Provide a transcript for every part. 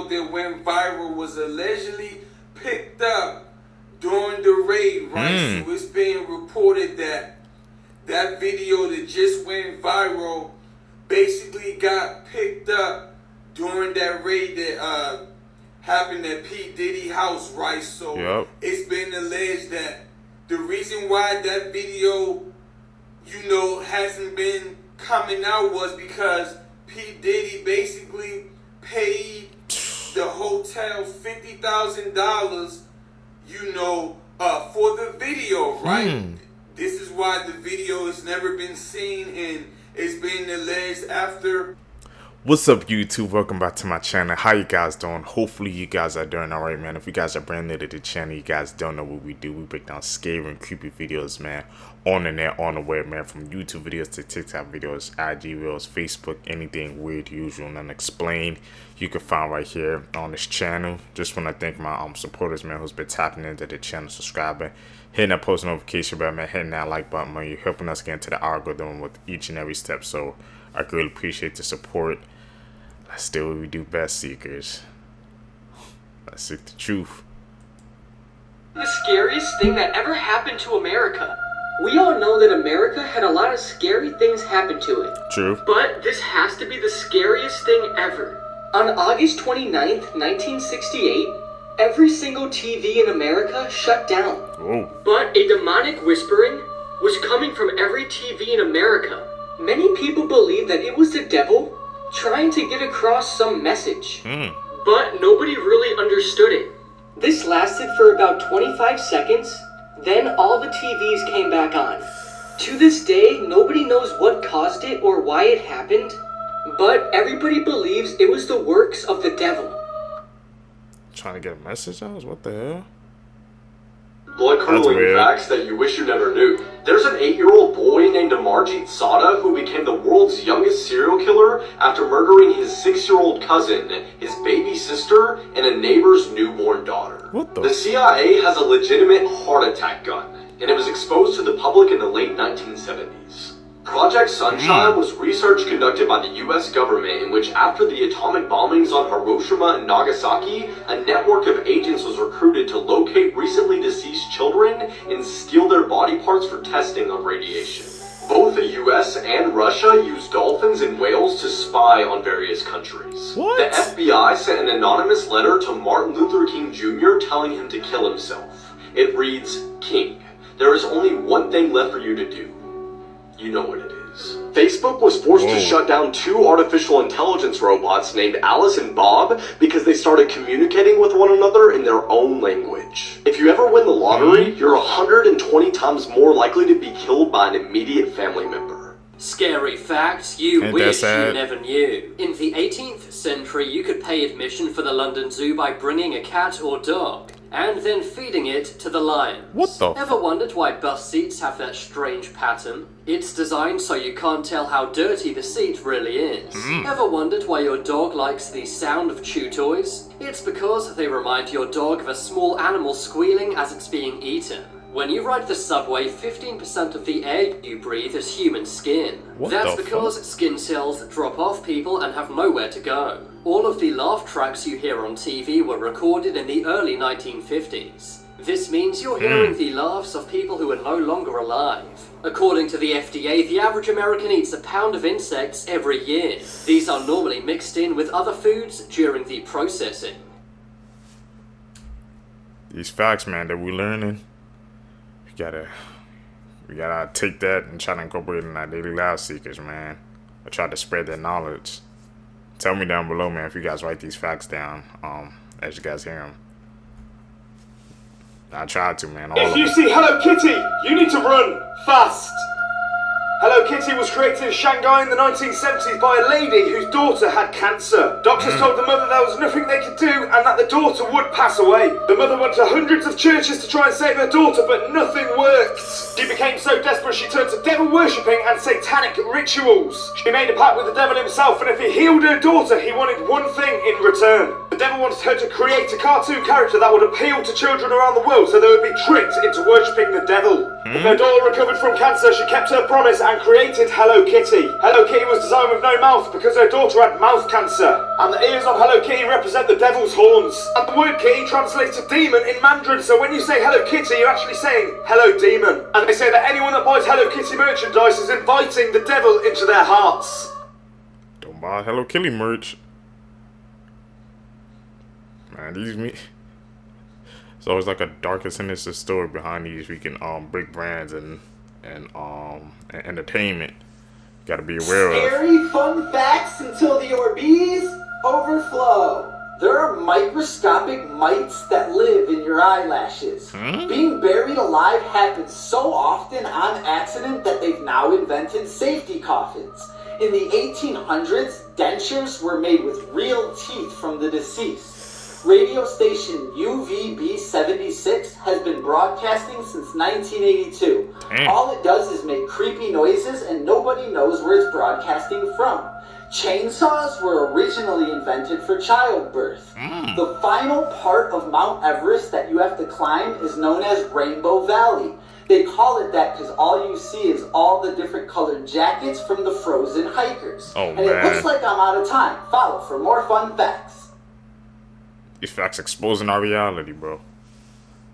that went viral was allegedly picked up during the raid, right? So it's being reported that that video that just went viral basically got picked up during that raid that happened at P. Diddy house, right? So it's been alleged that the reason why that video, you know, hasn't been coming out was because P. Diddy basically paid the hotel $50,000, you know, for the video, right? This is why the video has never been seen, and it's been alleged after. What's up, YouTube? Welcome back to my channel. How you guys doing? Hopefully you guys are doing alright, man. If you guys are brand new to the channel, you guys don't know what we do. We break down scary and creepy videos, man, on the net, on the web, man, from YouTube videos to TikTok videos, IG reels, Facebook, anything weird, usual, and unexplained, you can find right here on this channel. Just want to thank my supporters, man, who's been tapping into the channel, subscribing, hitting that post notification bell, man, hitting that like button, man. You're helping us get into the algorithm with each and every step, so I really appreciate the support. Let's do what we do best, seekers. Let's seek the truth. The scariest thing that ever happened to America. We all know that America had a lot of scary things happen to it. True. But this has to be the scariest thing ever. On August 29th, 1968, every single TV in America shut down. Whoa. But a demonic whispering was coming from every TV in America. Many people believe that it was the devil trying to get across some message. But nobody really understood it. This lasted for about 25 seconds, then all the TVs came back on. To this day, nobody knows what caused it or why it happened, but everybody believes it was the works of the devil. Trying to get a message out? What the hell? Blood-curdling facts that you wish you never knew. There's an 8-year-old boy named Amarjit Sada who became the world's youngest serial killer after murdering his 6-year-old cousin, his baby sister, and a neighbor's newborn daughter. What the? The CIA has a legitimate heart attack gun, and it was exposed to the public in the late 1970s. Project Sunshine was research conducted by the US government in which, after the atomic bombings on Hiroshima and Nagasaki, a network of agents was recruited to locate recently deceased children and steal their body parts for testing on radiation. Both the US and Russia used dolphins and whales to spy on various countries. What? The FBI sent an anonymous letter to Martin Luther King Jr. telling him to kill himself. It reads, "King, there is only one thing left for you to do. You know what it is." Facebook was forced to shut down 2 artificial intelligence robots named Alice and Bob because they started communicating with one another in their own language. If you ever win the lottery, you're 120 times more likely to be killed by an immediate family member. Scary facts you Ain't wish that you sad? never knew. In the 18th century, you could pay admission for the London Zoo by bringing a cat or dog, and then feeding it to the lions. What the? Ever wondered why bus seats have that strange pattern? It's designed so you can't tell how dirty the seat really is. Ever wondered why your dog likes the sound of chew toys? It's because they remind your dog of a small animal squealing as it's being eaten. When you ride the subway, 15% of the air you breathe is human skin. What That's the because skin cells drop off people and have nowhere to go. All of the laugh tracks you hear on TV were recorded in the early 1950s. This means you're hearing the laughs of people who are no longer alive. According to the FDA, the average American eats a pound of insects every year. These are normally mixed in with other foods during the processing. These facts, man, that we're learning, we gotta take that and try to incorporate it in our daily lives, seekers, man. I try to spread that knowledge. Tell me down below, man, if you guys write these facts down, as you guys hear them. I tried to, man. If you see Hello Kitty, you need to run fast. Hello Kitty was created in Shanghai in the 1970s by a lady whose daughter had cancer. Doctors told the mother there was nothing they could do and that the daughter would pass away. The mother went to hundreds of churches to try and save her daughter, but nothing worked. She became so desperate she turned to devil worshipping and satanic rituals. She made a pact with the devil himself, and if he healed her daughter, he wanted one thing in return. The the devil wanted her to create a cartoon character that would appeal to children around the world so they would be tricked into worshipping the devil. When her daughter recovered from cancer, she kept her promise and created Hello Kitty. Hello Kitty was designed with no mouth because her daughter had mouth cancer. And the ears on Hello Kitty represent the devil's horns. And the word kitty translates to demon in Mandarin, so when you say Hello Kitty, you're actually saying Hello Demon. And they say that anyone that buys Hello Kitty merchandise is inviting the devil into their hearts. Don't buy Hello Kitty merch. Man, it's always like a dark and sinister story behind these freaking big brands and entertainment. Gotta be aware of. Scary fun facts until the Orbeez overflow. There are microscopic mites that live in your eyelashes. Being buried alive happens so often on accident that they've now invented safety coffins. In the 1800s, dentures were made with real teeth from the deceased. Radio station UVB76 has been broadcasting since 1982. All it does is make creepy noises and nobody knows where it's broadcasting from. Chainsaws were originally invented for childbirth. The final part of Mount Everest that you have to climb is known as Rainbow Valley. They call it that because all you see is all the different colored jackets from the frozen hikers. And it looks like I'm out of time. Follow for more fun facts. These facts exposing our reality, bro.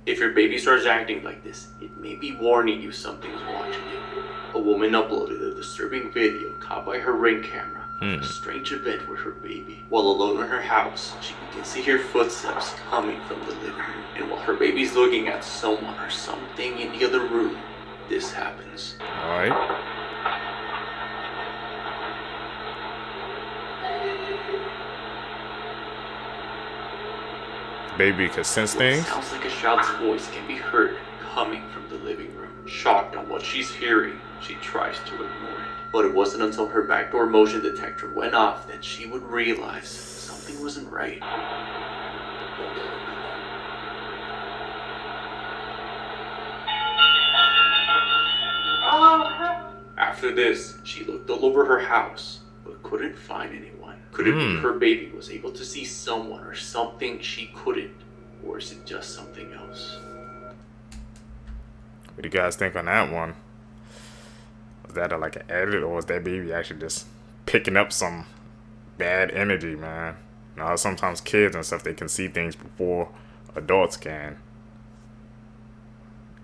If your baby starts acting like this, it may be warning you something's watching you. A woman uploaded a disturbing video caught by her Ring camera. A strange event with her baby. While alone in her house, she can see her footsteps coming from the living room. And while her baby's looking at someone or something in the other room, this happens. Alright. Baby can sense things. It sounds like a child's voice can be heard coming from the living room. Shocked on what she's hearing, she tries to ignore it. But it wasn't until her backdoor motion detector went off that she would realize something wasn't right. After this, she looked all over her house, but couldn't find anyone. Could it be her baby was able to see someone or something she couldn't? Or is it just something else? What do you guys think on that one? Was that like an edit, or was that baby actually just picking up some bad energy, man? You know, sometimes kids and stuff, they can see things before adults can.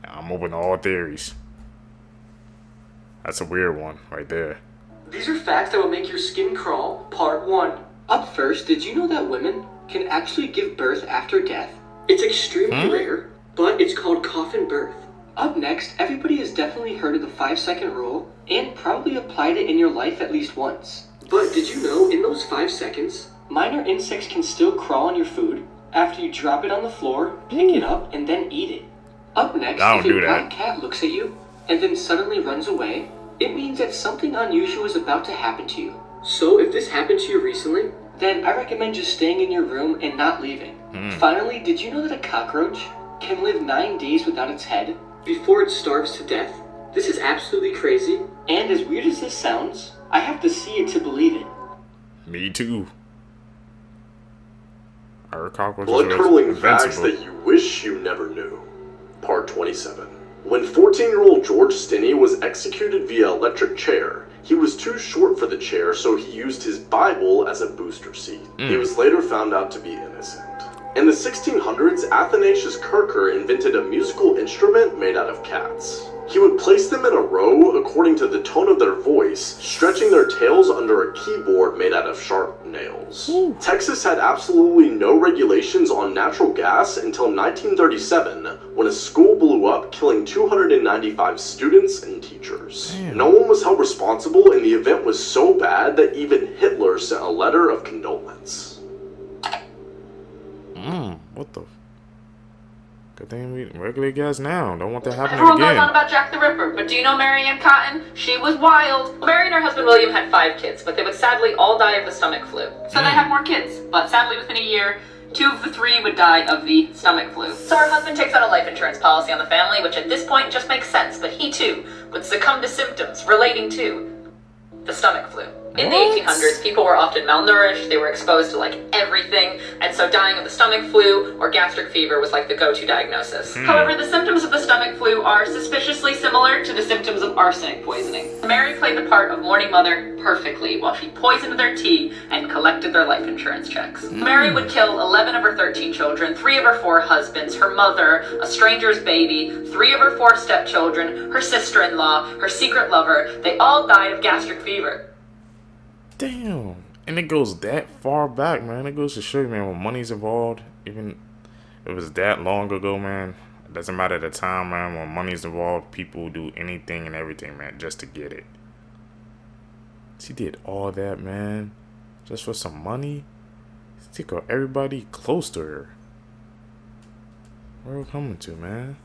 I'm open to all theories. That's a weird one right there. These are facts that will make your skin crawl, part 1. Up first, did you know that women can actually give birth after death? It's extremely rare, but it's called coffin birth. Up next, everybody has definitely heard of the 5-second rule and probably applied it in your life at least once. But did you know in those 5 seconds, minor insects can still crawl on your food after you drop it on the floor, pick it up, and then eat it? Up next, if a black cat looks at you and then suddenly runs away, it means that something unusual is about to happen to you. So if this happened to you recently, then I recommend just staying in your room and not leaving. Finally, did you know that a cockroach can live 9 days without its head before it starves to death? This is absolutely crazy. And as weird as this sounds, I have to see it to believe it. Me too. Blood-curdling facts that you wish you never knew. Part 27. When 14-year-old George Stinney was executed via electric chair, he was too short for the chair, so he used his Bible as a booster seat. He was later found out to be innocent. In the 1600s, Athanasius Kircher invented a musical instrument made out of cats. He would place them in a row according to the tone of their voice, stretching their tails under a keyboard made out of sharp nails. Texas had absolutely no regulations on natural gas until 1937, when a school blew up, killing 295 students and teachers. No one was held responsible, and the event was so bad that even Hitler sent a letter of condolence. What the? Good thing we regulate gas now. Don't want that happening Everyone again. goes on about Jack the Ripper, but do you know Mary Ann Cotton? She was wild. Mary and her husband William had 5 kids, but they would sadly all die of the stomach flu. So they had more kids, but sadly within a year, 2 of the 3 would die of the stomach flu. So her husband takes out a life insurance policy on the family, which at this point just makes sense, but he too would succumb to symptoms relating to the stomach flu. In the 1800s, people were often malnourished, they were exposed to like everything, and so dying of the stomach flu or gastric fever was like the go-to diagnosis. However, the symptoms of the stomach flu are suspiciously similar to the symptoms of arsenic poisoning. Mary played the part of mourning mother perfectly while she poisoned their tea and collected their life insurance checks. Mary would kill 11 of her 13 children, 3 of her 4 husbands, her mother, a stranger's baby, 3 of her 4 stepchildren, her sister-in-law, her secret lover. They all died of gastric fever. Damn. And it goes that far back, man. It goes to show you, man, when money's involved, even if it was that long ago, man, it doesn't matter the time, man. When money's involved, people do anything and everything, man, just to get it. She did all that, man, just for some money. She took everybody close to her. Where are we coming to, man?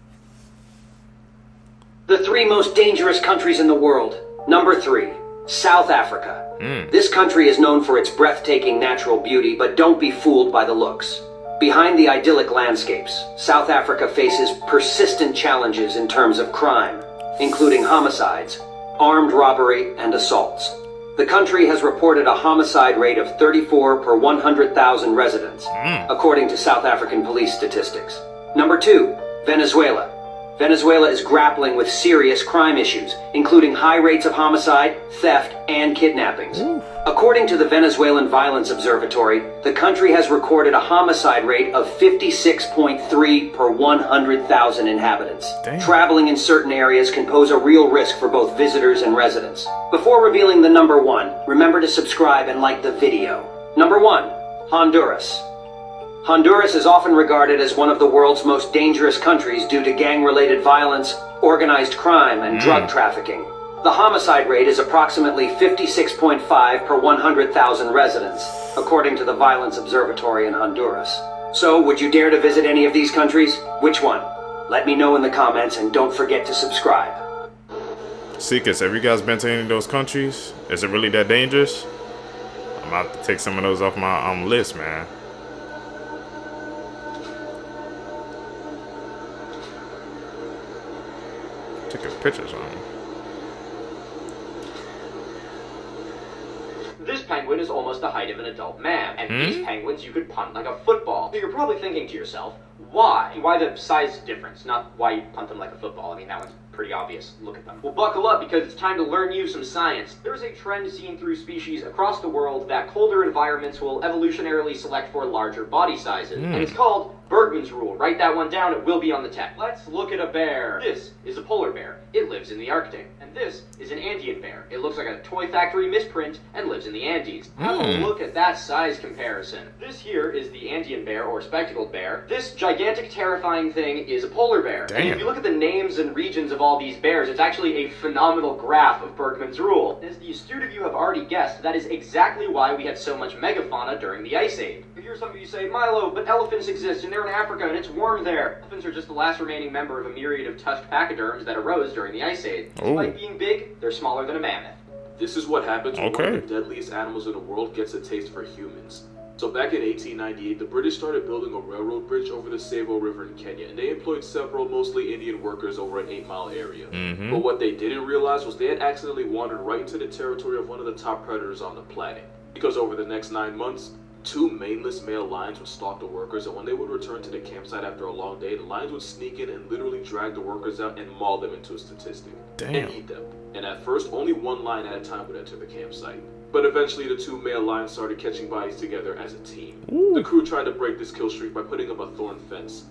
The 3 most dangerous countries in the world. Number 3, South Africa. This country is known for its breathtaking natural beauty, but don't be fooled by the looks. Behind the idyllic landscapes, South Africa faces persistent challenges in terms of crime, including homicides, armed robbery, and assaults. The country has reported a homicide rate of 34 per 100,000 residents, according to South African police statistics. Number 2, Venezuela. Venezuela is grappling with serious crime issues, including high rates of homicide, theft, and kidnappings. According to the Venezuelan Violence Observatory, the country has recorded a homicide rate of 56.3 per 100,000 inhabitants. Damn. Traveling in certain areas can pose a real risk for both visitors and residents. Before revealing the number 1, remember to subscribe and like the video. Number 1, Honduras. Honduras is often regarded as one of the world's most dangerous countries due to gang-related violence, organized crime, and drug trafficking. The homicide rate is approximately 56.5 per 100,000 residents, according to the Violence Observatory in Honduras. So, would you dare to visit any of these countries? Which one? Let me know in the comments, and don't forget to subscribe. Seekers, have you guys been to any of those countries? Is it really that dangerous? I'm about to take some of those off my list, man. Taking pictures on him. This penguin is almost the height of an adult man, and these penguins you could punt like a football. So you're probably thinking to yourself, why? Why the size difference, not why you punt them like a football. I mean, that one's pretty obvious. Look at them. Well, buckle up, because it's time to learn you some science. There's a trend seen through species across the world that colder environments will evolutionarily select for larger body sizes, and it's called Bergman's rule. Write that one down, it will be on the tech. Let's look at a bear. This is a polar bear. It lives in the Arctic. And this is an Andean bear. It looks like a toy factory misprint and lives in the Andes. Have a look at that size comparison. This here is the Andean bear, or spectacled bear. This gigantic, terrifying thing is a polar bear. Damn. And if you look at the names and regions of all these bears, it's actually a phenomenal graph of Bergman's rule. As the astute of you have already guessed, that is exactly why we had so much megafauna during the Ice Age. You hear some of you say, Milo, but elephants exist and they're in Africa and it's warm there. Elephants are just the last remaining member of a myriad of tusked pachyderms that arose during the Ice Age. Despite being big, they're smaller than a mammoth. This is what happens when one of the deadliest animals in the world gets a taste for humans. So back in 1898, the British started building a railroad bridge over the Savo River in Kenya, and they employed several mostly Indian workers over an 8-mile area. But what they didn't realize was they had accidentally wandered right into the territory of one of the top predators on the planet. Because over the next 9 months, 2 maneless male lions would stalk the workers, and when they would return to the campsite after a long day, the lions would sneak in and literally drag the workers out and maul them into a statistic. And eat them. And at first, only 1 lion at a time would enter the campsite. But eventually, the 2 male lions started catching bodies together as a team. The crew tried to break this kill streak by putting up a thorn fence.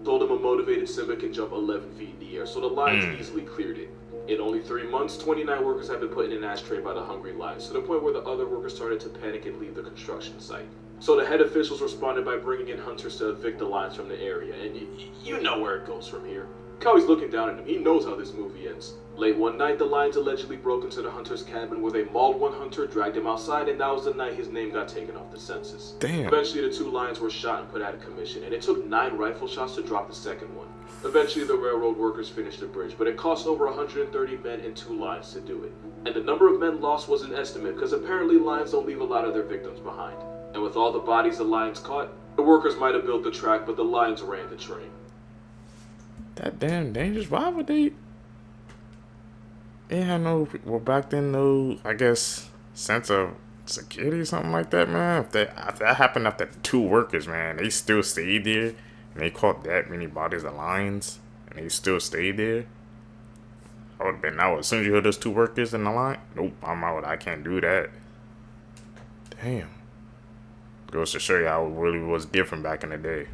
Told them a motivated Simba can jump 11 feet in the air, so the lions easily cleared it. In only 3 months, 29 workers had been put in an ashtray by the hungry lions, to the point where the other workers started to panic and leave the construction site. So the head officials responded by bringing in hunters to evict the lions from the area, and you know where it goes from here. Cowie's looking down at him. He knows how this movie ends. Late one night, the lions allegedly broke into the hunter's cabin where they mauled one hunter, dragged him outside, and that was the night his name got taken off the census. Damn. Eventually, the 2 lions were shot and put out of commission, and it took 9 rifle shots to drop the second one. Eventually, the railroad workers finished the bridge, but it cost over 130 men and 2 lions to do it. And the number of men lost was an estimate, because apparently lions don't leave a lot of their victims behind. And with all the bodies the lions caught, the workers might have built the track, but the lions ran the train. That damn dangerous. Why would they? They had no. Well, back then, no. I guess sense of security or something like that, man. If that happened after 2 workers, man, they still stayed there, and they caught that many bodies of lions, and they still stayed there. I would have been out as soon as you heard those 2 workers in the line. Nope, I'm out. I can't do that. Damn. Goes to show you how it really was different back in the day.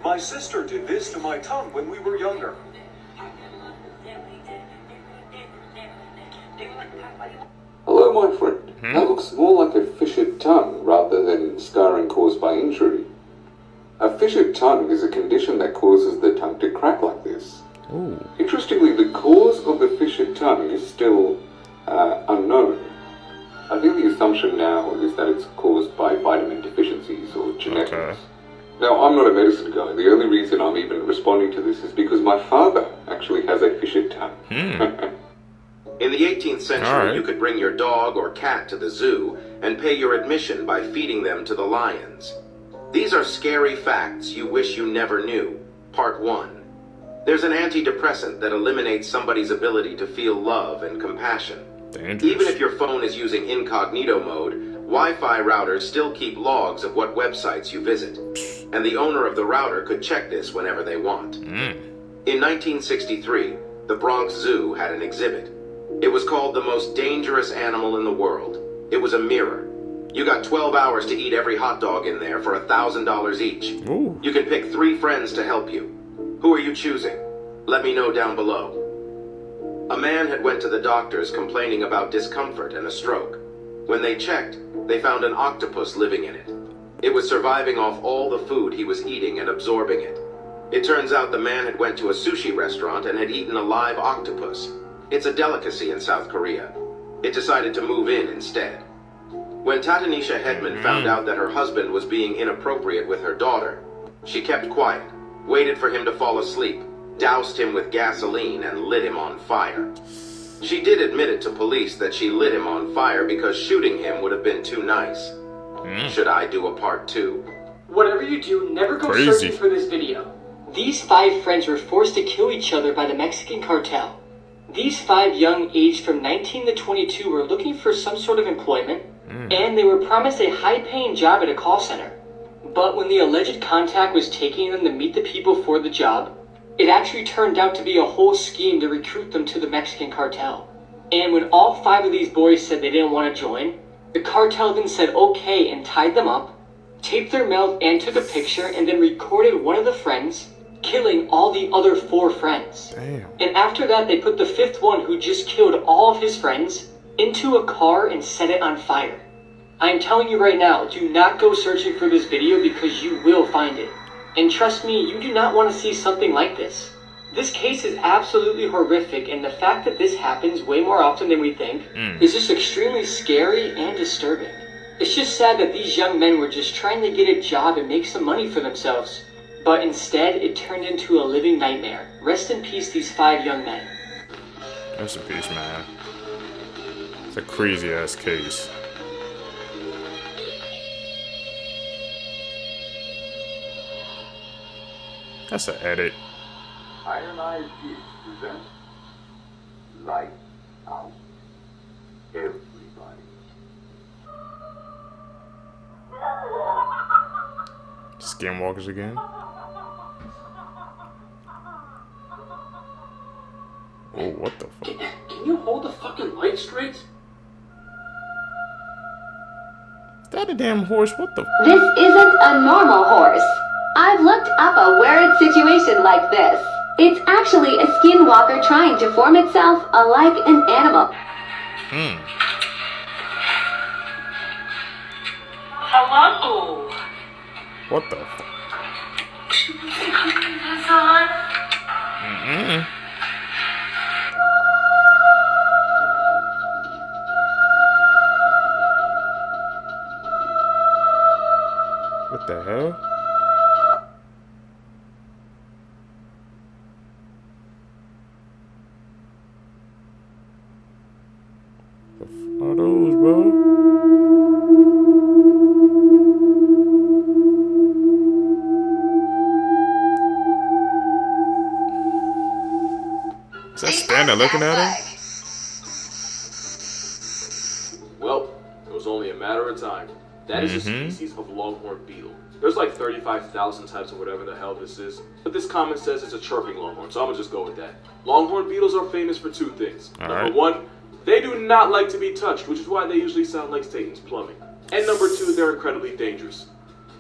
My sister did this to my tongue when we were younger. Hello, my friend. That looks more like a fissured tongue rather than scarring caused by injury. A fissured tongue is a condition that causes the tongue to crack like this. Ooh. Interestingly, the cause of the fissured tongue is still unknown. I think the assumption now is that it's caused by vitamin deficiencies or genetics. Okay. Now, I'm not a medicine guy. The only reason I'm even responding to this is because my father actually has a fissured tongue. In the 18th century, you could bring your dog or cat to the zoo and pay your admission by feeding them to the lions. These are scary facts you wish you never knew. Part 1. There's an antidepressant that eliminates somebody's ability to feel love and compassion. Dangerous. Even if your phone is using incognito mode, Wi-Fi routers still keep logs of what websites you visit. And the owner of the router could check this whenever they want. In 1963, the Bronx Zoo had an exhibit. It was called the most dangerous animal in the world. It was a mirror. You got 12 hours to eat every hot dog in there for $1,000 each. Ooh. You can pick 3 friends to help you. Who are you choosing? Let me know down below. A man had went to the doctors complaining about discomfort and a stroke. When they checked, they found an octopus living in it. It was surviving off all the food he was eating and absorbing it. It turns out the man had went to a sushi restaurant and had eaten a live octopus. It's a delicacy in South Korea. It decided to move in instead. When Tatanisha Hedman found out that her husband was being inappropriate with her daughter, she kept quiet, waited for him to fall asleep, doused him with gasoline, and lit him on fire. She did admit it to police that she lit him on fire because shooting him would have been too nice. Should I do a part 2? Whatever you do, never go Crazy. searching for this video. These 5 friends were forced to kill each other by the Mexican cartel. These 5 young, aged from 19 to 22, were looking for some sort of employment, and they were promised a high-paying job at a call center. But when the alleged contact was taking them to meet the people for the job, it actually turned out to be a whole scheme to recruit them to the Mexican cartel. And when all 5 of these boys said they didn't want to join, the cartel then said okay and tied them up, taped their mouth and took a picture, and then recorded one of the friends killing all the other 4 friends. Damn. And after that, they put the 5th one, who just killed all of his friends, into a car and set it on fire. I am telling you right now, do not go searching for this video because you will find it. And trust me, you do not want to see something like this. This case is absolutely horrific, and the fact that this happens way more often than we think is just extremely scary and disturbing. It's just sad that these young men were just trying to get a job and make some money for themselves. But instead, it turned into a living nightmare. Rest in peace, these 5 young men. Rest in peace, man. It's a crazy ass case. That's an edit. Iron Eyes Kids presents Light Out. Everybody. Skinwalkers again. Oh, what the fuck? Can you hold the fucking light straight? Is that a damn horse? What the? This isn't a normal horse. I've looked up a weird situation like this. It's actually a skinwalker trying to form itself like an animal. Hello. What the fuck? What the hell? The f are those, bro? Is that standing looking at him? That is a species of longhorn beetle. There's like 35,000 types of whatever the hell this is, but this comment says it's a chirping longhorn, so I'm gonna just go with that. Longhorn beetles are famous for two things. Number one, they do not like to be touched, which is why they usually sound like Satan's plumbing. And number two, they're incredibly dangerous.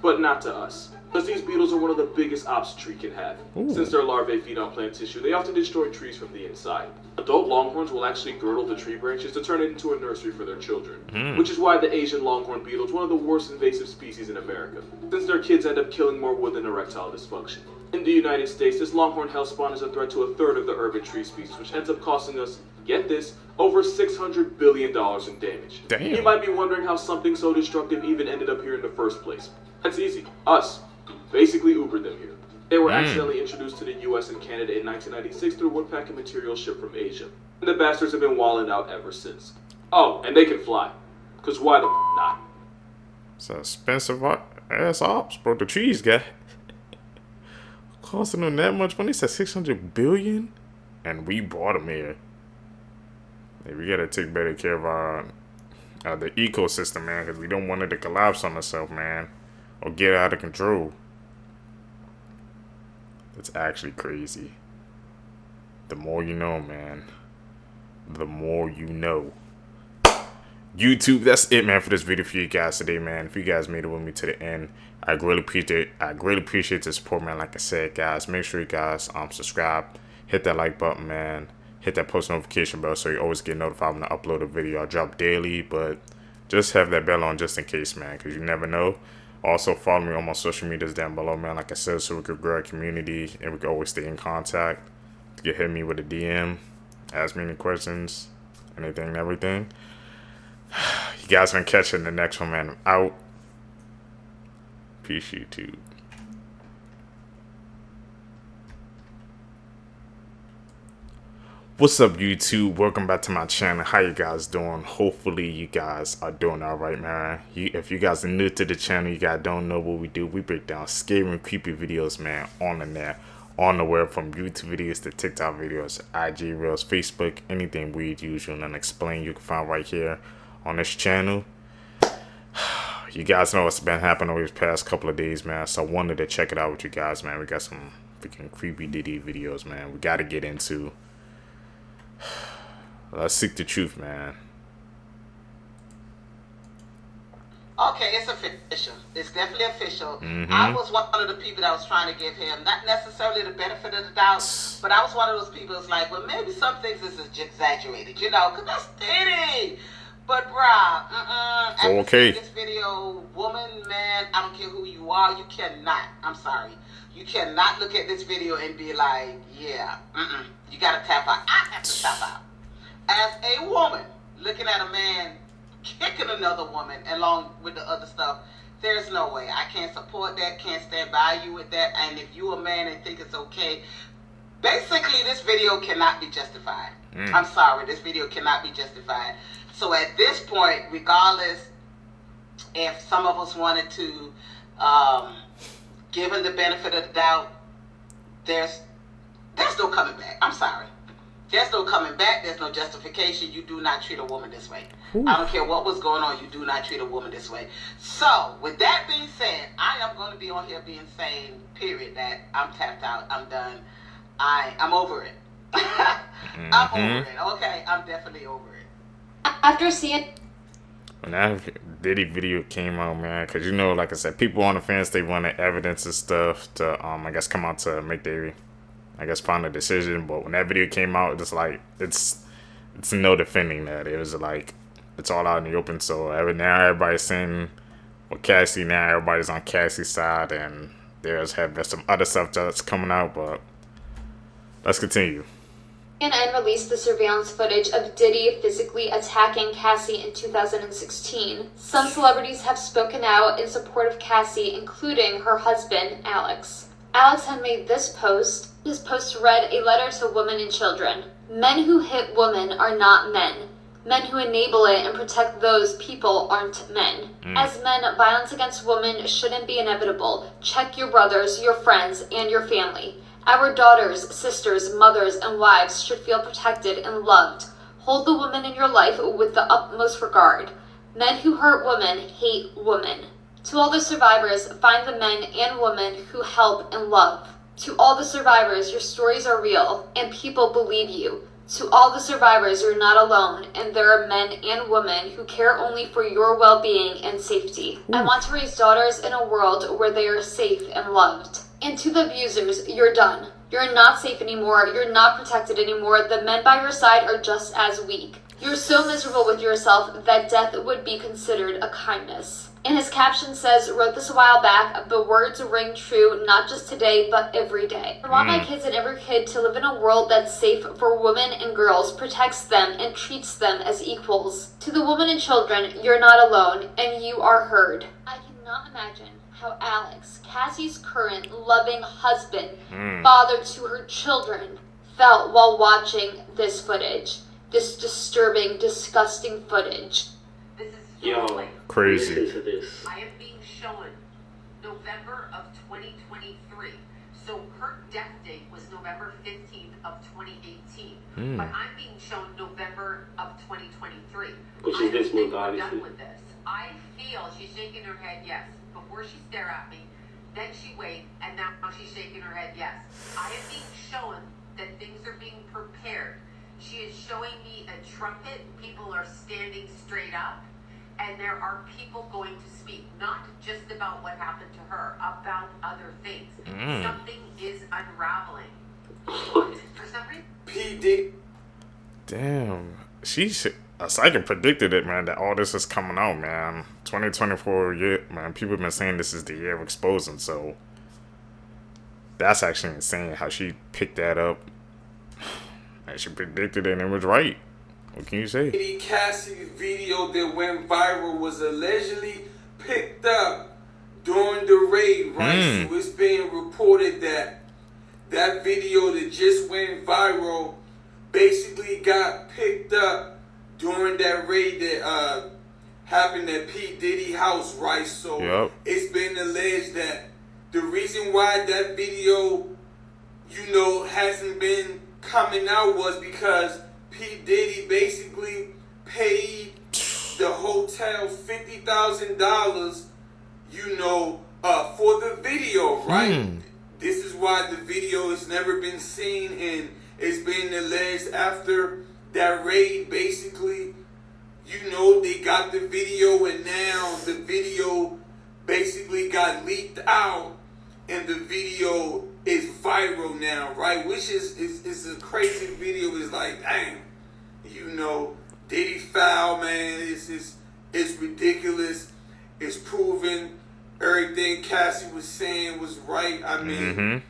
But not to us. Because these beetles are one of the biggest ops a tree can have. Since their larvae feed on plant tissue, they often destroy trees from the inside. Adult longhorns will actually girdle the tree branches to turn it into a nursery for their children. Which is why the Asian longhorn beetle is one of the worst invasive species in America, since their kids end up killing more wood than erectile dysfunction. In the United States, this longhorn hellspawn is a threat to a third of the urban tree species, which ends up costing us, get this, over $600 billion in damage. Damn. You might be wondering how something so destructive even ended up here in the first place. That's easy. Us. Basically Ubered them here. They were accidentally introduced to the US and Canada in 1996 through woodpacking material shipped from Asia. And the bastards have been walling out ever since. Oh, and they can fly. Cause why the not? It's expensive ass ops, bro. The trees guy. Costing them that much money? It said 600 billion? And we bought them here. Hey, we gotta take better care of our the ecosystem, man, because we don't want it to collapse on itself, man, or get out of control. It's actually crazy. The more you know, man. The more you know. YouTube, that's it, man, for this video for you guys today, man. If you guys made it with me to the end, I greatly appreciate the support, man. Like I said, guys, make sure you guys subscribe, hit that like button, man. Hit that post notification bell so you always get notified when I upload a video. I drop daily, but just have that bell on just in case, man, because you never know. Also, follow me on my social medias down below, man, like I said, so we could grow a community and we can always stay in contact. You can hit me with a DM, ask me any questions, anything and everything. You guys gonna catch it in the next one, man. I'm out. Peace, YouTube. What's up, YouTube? Welcome back to my channel. How you guys doing? Hopefully you guys are doing all right, man. If you guys are new to the channel, you guys don't know what we do. We break down scary and creepy videos, man, on the net, on the web, from YouTube videos to TikTok videos, IG Reels, Facebook, anything weird, usual, and unexplained you can find right here on this channel. You guys know what's been happening over these past couple of days, man, so I wanted to check it out with you guys, man. We got some freaking creepy Diddy videos, man. We got to get into. Let's seek the truth, man. Okay, it's official. It's definitely official. I was one of the people that was trying to give him, not necessarily the benefit of the doubt, but I was one of those people that's like, well, maybe some things is exaggerated, you know, because that's Diddy. But, bruh, after seeing this video, woman, man, I don't care who you are, you cannot, I'm sorry, you cannot look at this video and be like, yeah, you gotta tap out. I have to tap out. As a woman, looking at a man kicking another woman along with the other stuff, there's no way. I can't support that, can't stand by you with that, and if you a man and think it's okay, basically this video cannot be justified. I'm sorry, this video cannot be justified. So at this point, regardless if some of us wanted to give him the benefit of the doubt, there's no coming back. I'm sorry. There's no coming back. There's no justification. You do not treat a woman this way. I don't care what was going on. You do not treat a woman this way. So, with that being said, I am going to be on here being saying, period, that I'm tapped out. I'm done. I'm over it. I'm over it. Okay, I'm definitely over it. After seeing... When that Diddy video came out, man, because, you know, like I said, people on the fence, they wanted evidence and stuff to, I guess, come out to make their, I guess, final decision. But when that video came out, it's like, it's no defending that. It was like, it's all out in the open. So now everybody's saying, well, Cassie, now everybody's on Cassie's side, and there's some other stuff that's coming out, but let's continue. And released the surveillance footage of Diddy physically attacking Cassie in 2016. Some celebrities have spoken out in support of Cassie, including her husband, Alex. Alex had made this post. His post read, "A letter to women and children. Men who hit women are not men. Men who enable it and protect those people aren't men. As men, violence against women shouldn't be inevitable. Check your brothers, your friends, and your family. Our daughters, sisters, mothers, and wives should feel protected and loved. Hold the woman in your life with the utmost regard. Men who hurt women hate women. To all the survivors, find the men and women who help and love. To all the survivors, your stories are real, and people believe you. To all the survivors, you're not alone, and there are men and women who care only for your well-being and safety. I want to raise daughters in a world where they are safe and loved. And to the abusers, you're done. You're not safe anymore, you're not protected anymore, the men by your side are just as weak. You're so miserable with yourself that death would be considered a kindness. And his caption says, wrote this a while back, the words ring true not just today, but every day. I want my kids and every kid to live in a world that's safe for women and girls, protects them, and treats them as equals. To the women and children, you're not alone, and you are heard. I cannot imagine how Alex, Cassie's current loving husband, father to her children, felt while watching this footage. This disturbing, disgusting footage. Yo, crazy. Listen to this. I am being shown November of 2023. So her death date was November 15th of 2018. But I'm being shown November of 2023. Which is this month, We're done obviously. with this. I feel she's shaking her head yes. Before she stared at me, then she waved, and now she's shaking her head yes. I am being shown that things are being prepared. She is showing me a trumpet. People are standing straight up. And there are people going to speak, not just about what happened to her, about other things. Something is unraveling. For some reason, P. Diddy. Damn. A psychic predicted it, man, that all this is coming out, man. 2024 year, man. People have been saying this is the year of exposing, so that's actually insane how she picked that up. And she predicted it and it was right. What can you say? Diddy Cassie video that went viral was allegedly picked up during the raid, right? So it's being reported that that video that just went viral basically got picked up during that raid that happened at P. Diddy house, right? So it's been alleged that the reason why that video, you know, hasn't been coming out was because P. Diddy basically paid the hotel $50,000, you know, for the video, right? This is why the video has never been seen, and it's been alleged after that raid, basically, you know, they got the video, and now the video basically got leaked out, and the video is viral now, right? Which is a crazy video. It's like, dang, you know, Diddy foul, man. It's ridiculous. It's proven everything Cassie was saying was right. I mean,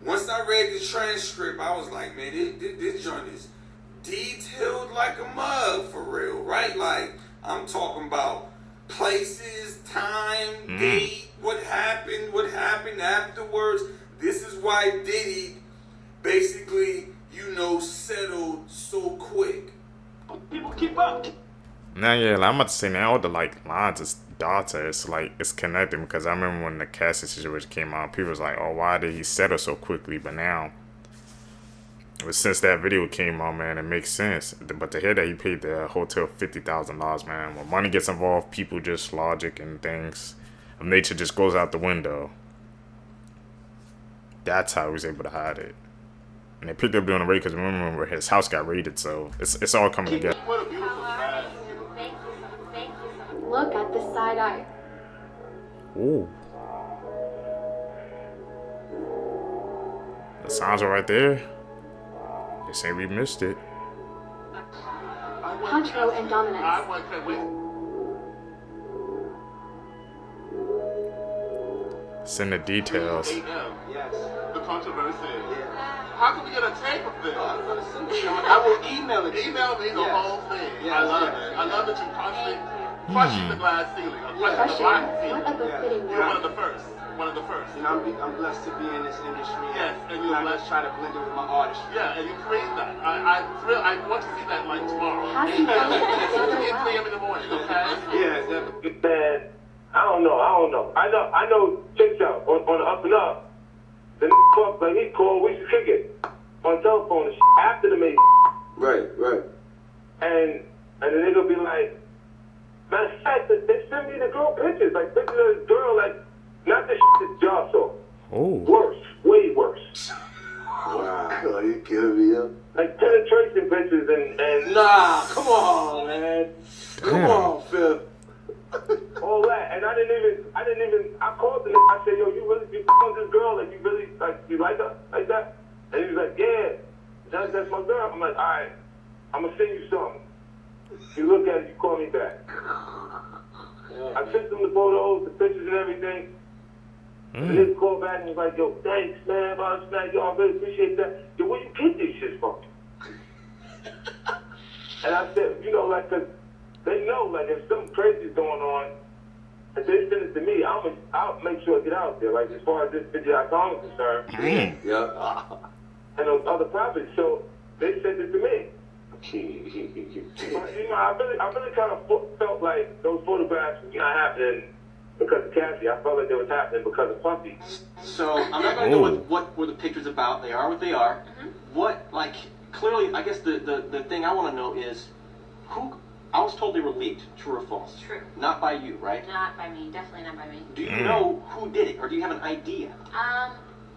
once I read the transcript, I was like, man, this joint is detailed like a mug for real, right? Like, I'm talking about places, time, date, what happened afterwards. This is why Diddy basically, you know, settled so quick. People keep up. Now, yeah, I'm about to say now all the like lines is data. It's like it's connected because I remember when the Cassie situation came out, people was like, "Oh, why did he settle so quickly?" But now, since that video came out, man, it makes sense. But to hear that he paid the hotel $50,000, man, when money gets involved, people just logic and things of nature just goes out the window. That's how he was able to hide it. And they picked up during the raid because remember his house got raided, so it's all coming together. Look at the side eye. Ooh. The signs are right there. They say we missed it. Control and dominance. Send the details. Yes. The controversy. How can we get a tape of this? I will email it. Email me the whole thing. I love it. I love that you're constantly crushing the glass ceiling. Crushing the black ceiling. You're one of the first. One of the first. You know, I'm blessed to be in this industry. Yes, and you're blessed. Try to blend it with my artistry. Yeah, and you create that. I want to see that like tomorrow. How do you know that? 3 a.m. in the morning, okay? Yeah, definitely. Man, I don't know. I know TikTok on the up and up. The fuck, but he called, we should kick it on telephone and after the meeting. Right. And the nigga be like, Matter of fact, they sent me the girl pictures, like pictures of this girl, like, not the shit that y'all saw. Oh. Worse, way worse. Wow. Are you kidding me, yo? Like penetration pictures and Nah, come on, man. Come on, Phil. all that. And I called the nigga, I said, yo, you with this girl, like, you like her like that? And he was like, yeah, that's my girl. I'm like, all right, I'm gonna send you something. You look at it, you call me back. I sent them the photos, the pictures and everything. And then called back and was like, yo, thanks, man, blah, blah, yo, I really appreciate that. Yo, where you get this shit from? And I said, you know, like, cause they know, like, if something crazy is going on, and they send it to me, I'll make sure I get out there. Like, as far as this video.com is concerned. Yeah. And those other properties. So they sent it to me. But, you know, I really kind of felt like those photographs were not happening because of Cassie. I felt like they was happening because of Puffy. So I'm not going to go with what were the pictures about. They are what they are. What, like, clearly, I guess the thing I want to know is who. I was told they were leaked. True or false? True. Not by you, right? Not by me. Definitely not by me. Do you know who did it, or do you have an idea?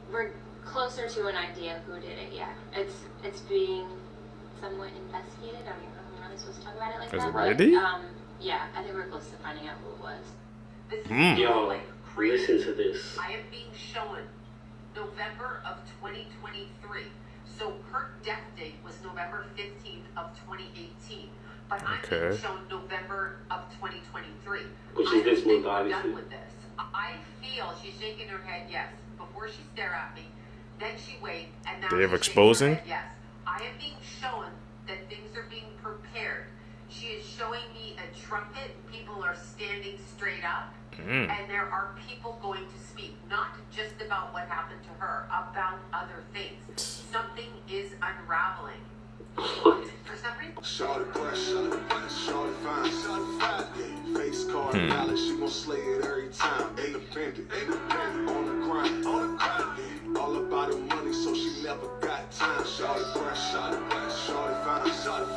We're closer to an idea of who did it. Yeah, it's being somewhat investigated. I don't know if I'm really supposed to talk about it like that. Really? But, yeah, I think we're close to finding out who it was. This is Yo, like listen to this. I am being shown November of 2023. So her death date was November 15th of 2018. But I'm being shown November of 2023. Which is this month, we're obviously. done with this. I feel she's shaking her head yes. Before she stared at me, then she waved, and now They have she's shaking her exposing? head yes. I am being shown that things are being prepared. She is showing me a trumpet. People are standing straight up. And there are people going to speak, not just about what happened to her, about other things. Something is unraveling. For some reason. Shorty brush, shorty fine, yeah. Face card, valid, she gon' slay it every time. Independent, on the grind, yeah. All about the money, so she never got time. Shorty brush, shorty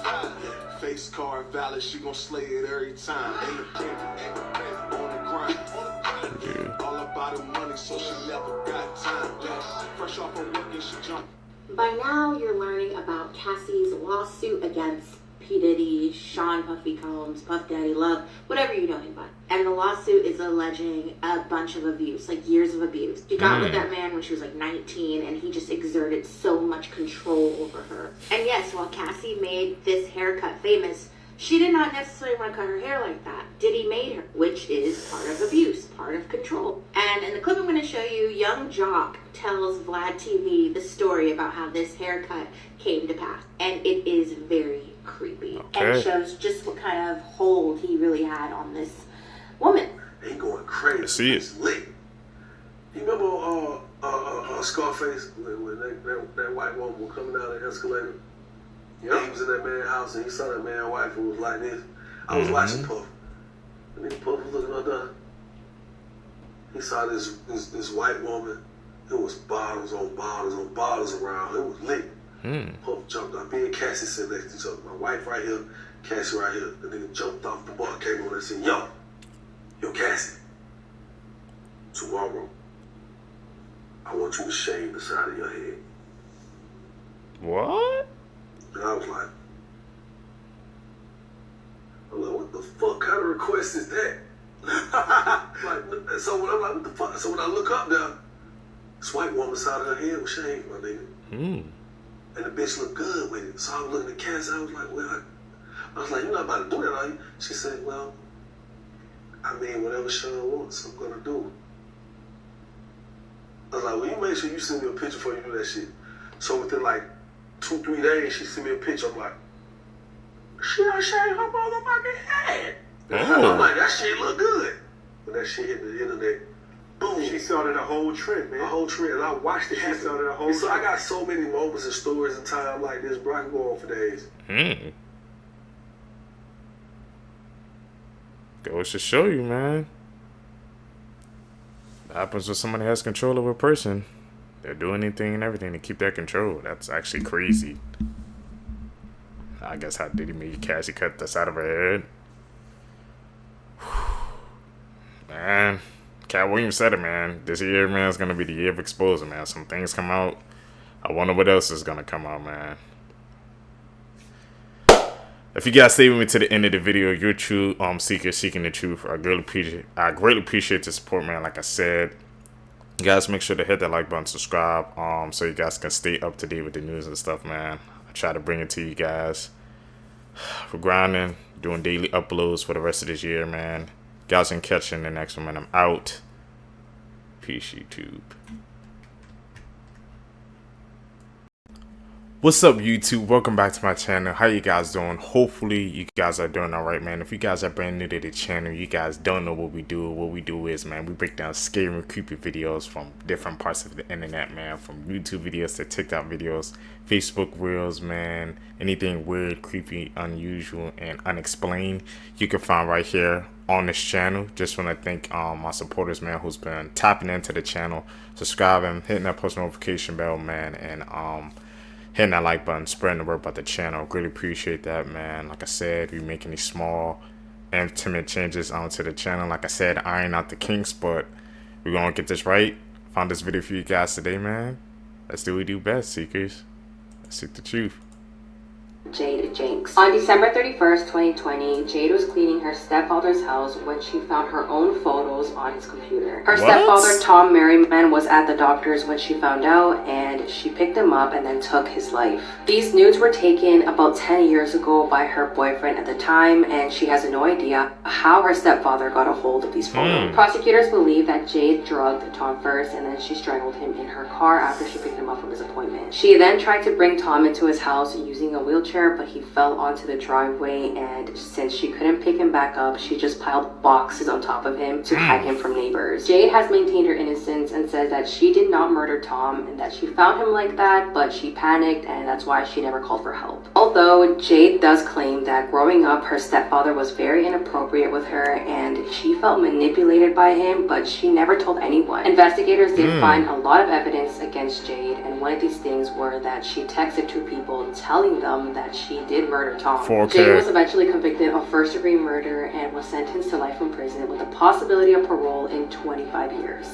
fine, yeah. Face card, valid, she gon' slay it every time. Independent, on the grind, yeah. All about the money, so she never got time. Yeah. Fresh off her work and she jumped. By now, you're learning about Cassie's lawsuit against P. Diddy, Sean Puffy Combs, Puff Daddy Love, whatever you know him by. And the lawsuit is alleging a bunch of abuse, like years of abuse. She got with that man when she was like 19, and he just exerted so much control over her. And yes, while Cassie made this haircut famous, she did not necessarily want to cut her hair like that. Diddy made her, which is part of abuse, part of control. And in the clip I'm going to show you, Young Jock tells Vlad TV the story about how this haircut came to pass. And it is very creepy. And shows just what kind of hold he really had on this woman. They going crazy. I see it. It's lit. You remember Scarface when that white woman was coming down the escalator? Yeah. He was in that man's house and he saw that man's wife who was like this. I was watching Puff. And then Puff was looking up there. He saw this white woman. It was bottles on bottles on bottles around. It was lit. Puff jumped up. Me and Cassie said next to each other. My wife right here, Cassie right here. The nigga jumped off the bar, came over and said, yo, Cassie, tomorrow, I want you to shave the side of your head. What? And I was like, what the fuck kind of request is that? So when I'm like, what the fuck? So when I look up there, this white woman's side of her head was shaved, my nigga. And the bitch looked good with it. So I was looking at Cassie, I was like, well, I was like, you're not about to do that, are you? She said, well, I mean, whatever Sean wants, I'm gonna do. I was like, well, you make sure you send me a picture before you do that shit. So within like 2-3 days, she sent me a picture. I'm like, she done shaved her motherfucking head. I'm like, that shit look good. When that shit hit the internet, boom. She started a whole trend, man. A whole trend. And I watched it. She started a whole trend. So I got so many moments and stories and time like this, bro. I can go on for days. Goes to show you, man. What happens when somebody has control of a person? They'll do anything and everything to keep that control. That's actually crazy. I guess how Diddy made Cassie cut the side of her head. Man, Cat Williams said it, man. This year, man, is gonna be the year of exposure, man. Some things come out. I wonder what else is gonna come out, man. If you guys stay with me to the end of the video, you're a true seeker seeking the truth. I greatly appreciate the support, man. Like I said, you guys make sure to hit that like button, subscribe, so you guys can stay up to date with the news and stuff, man. I try to bring it to you guys. We're grinding, doing daily uploads for the rest of this year, man. You guys can catch you in the next one, man. I'm out. Peace, YouTube. What's up, YouTube? Welcome back to my channel. How you guys doing? Hopefully you guys are doing alright, man. If you guys are brand new to the channel, you guys don't know what we do. What we do is, man, we break down scary and creepy videos from different parts of the internet, man. From YouTube videos to TikTok videos, Facebook reels, man. Anything weird, creepy, unusual, and unexplained, you can find right here on this channel. Just want to thank my supporters, man, who's been tapping into the channel, subscribing, hitting that post notification bell, man, and hitting that like button, spreading the word about the channel. Really appreciate that, man. Like I said, we making these small, intimate changes onto the channel. Like I said, iron out the kinks, but we're gonna get this right. Found this video for you guys today, man. Let's do what we do best, seekers. Let's seek the truth. Jade Jins. On December 31st, 2020, Jade was cleaning her stepfather's house when she found her own photos on his computer. Her stepfather, Tom Merriman, was at the doctor's when she found out, and she picked him up and then took his life. These nudes were taken about 10 years ago by her boyfriend at the time, and she has no idea how her stepfather got a hold of these photos. Prosecutors believe that Jade drugged Tom first, and then she strangled him in her car after she picked him up from his appointment. She then tried to bring Tom into his house using a wheelchair, but he fell onto the driveway, and since she couldn't pick him back up, she just piled boxes on top of him to hide him from neighbors. Jade has maintained her innocence and says that she did not murder Tom and that she found him like that, but she panicked and that's why she never called for help. Although Jade does claim that growing up, her stepfather was very inappropriate with her and she felt manipulated by him, but she never told anyone. Investigators did find a lot of evidence against Jade, and one of these things were that she texted two people telling them that she did murder Tom. Jade was eventually convicted of first-degree murder and was sentenced to life in prison with the possibility of parole in 25 years.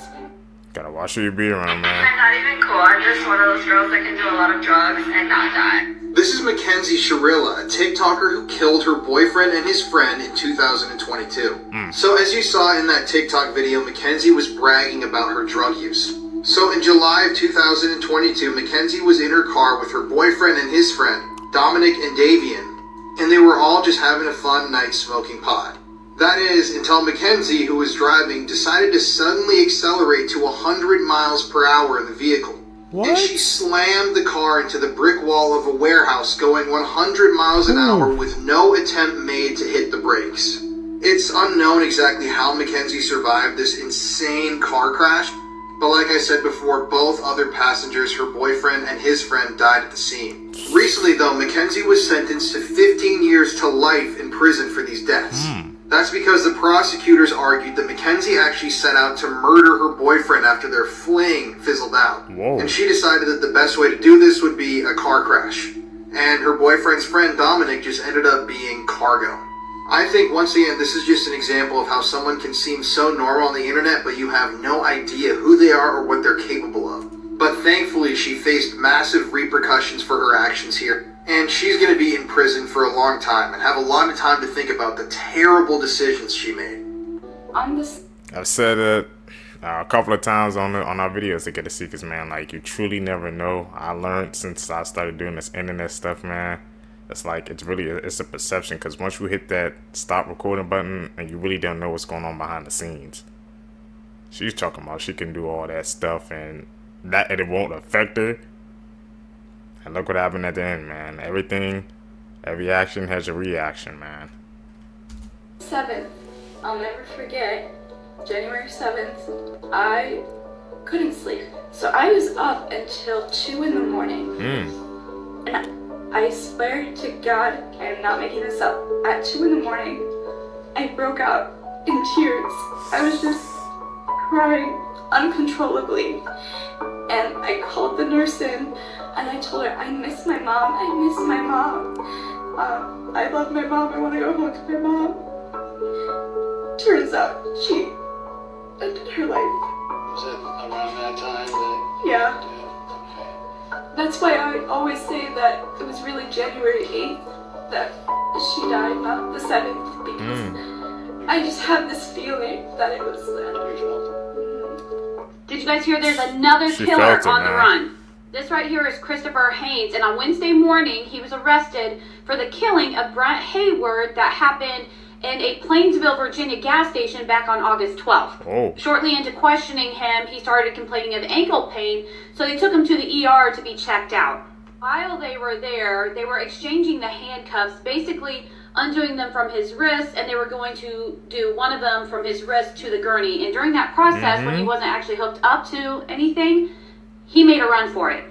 Gotta watch who you be around, man. I'm not even cool. I'm just one of those girls that can do a lot of drugs and not die. This is Mackenzie Sharilla, a TikToker who killed her boyfriend and his friend in 2022. So as you saw in that TikTok video, Mackenzie was bragging about her drug use. So in July of 2022, Mackenzie was in her car with her boyfriend and his friend, Dominic and Davian, and they were all just having a fun night smoking pot. That is, until Mackenzie, who was driving, decided to suddenly accelerate to 100 miles per hour in the vehicle. And she slammed the car into the brick wall of a warehouse going 100 miles an hour with no attempt made to hit the brakes. It's unknown exactly how Mackenzie survived this insane car crash, but like I said before, both other passengers, her boyfriend and his friend, died at the scene. Recently though, Mackenzie was sentenced to 15 years to life in prison for these deaths. That's because the prosecutors argued that Mackenzie actually set out to murder her boyfriend after their fling fizzled out. And she decided that the best way to do this would be a car crash. And her boyfriend's friend, Dominic, just ended up being cargo. I think, once again, this is just an example of how someone can seem so normal on the internet, but you have no idea who they are or what they're capable of. But thankfully, she faced massive repercussions for her actions here. And she's going to be in prison for a long time and have a lot of time to think about the terrible decisions she made. I've said it a couple of times on our videos to get the secrets, man. Like, you truly never know. I learned since I started doing this internet stuff, man. It's like, it's a perception, because once you hit that stop recording button and you really don't know what's going on behind the scenes. She's talking about she can do all that stuff and it won't affect her. And look what happened at the end, man. Every action has a reaction, man. 7th, I'll never forget, January 7th, I couldn't sleep. So I was up until 2 in the morning. And I swear to God, I am not making this up, at 2 in the morning, I broke out in tears. I was just crying uncontrollably. And I called the nurse in, and I told her, I miss my mom, I miss my mom. I love my mom, I want to go home to my mom. Turns out she ended her life. Was it around that time that? Yeah. That's why I always say that it was really January 8th that she died, not the 7th, because I just have this feeling that it was Did you guys hear there's another killer on the run? This right here is Christopher Haynes, and on Wednesday morning, he was arrested for the killing of Brent Hayward that happened in a Plainsville, Virginia gas station back on August 12th. Oh. Shortly into questioning him, he started complaining of ankle pain, so they took him to the ER to be checked out. While they were there, they were exchanging the handcuffs, basically undoing them from his wrists, and they were going to do one of them from his wrist to the gurney. And during that process, when he wasn't actually hooked up to anything, he made a run for it.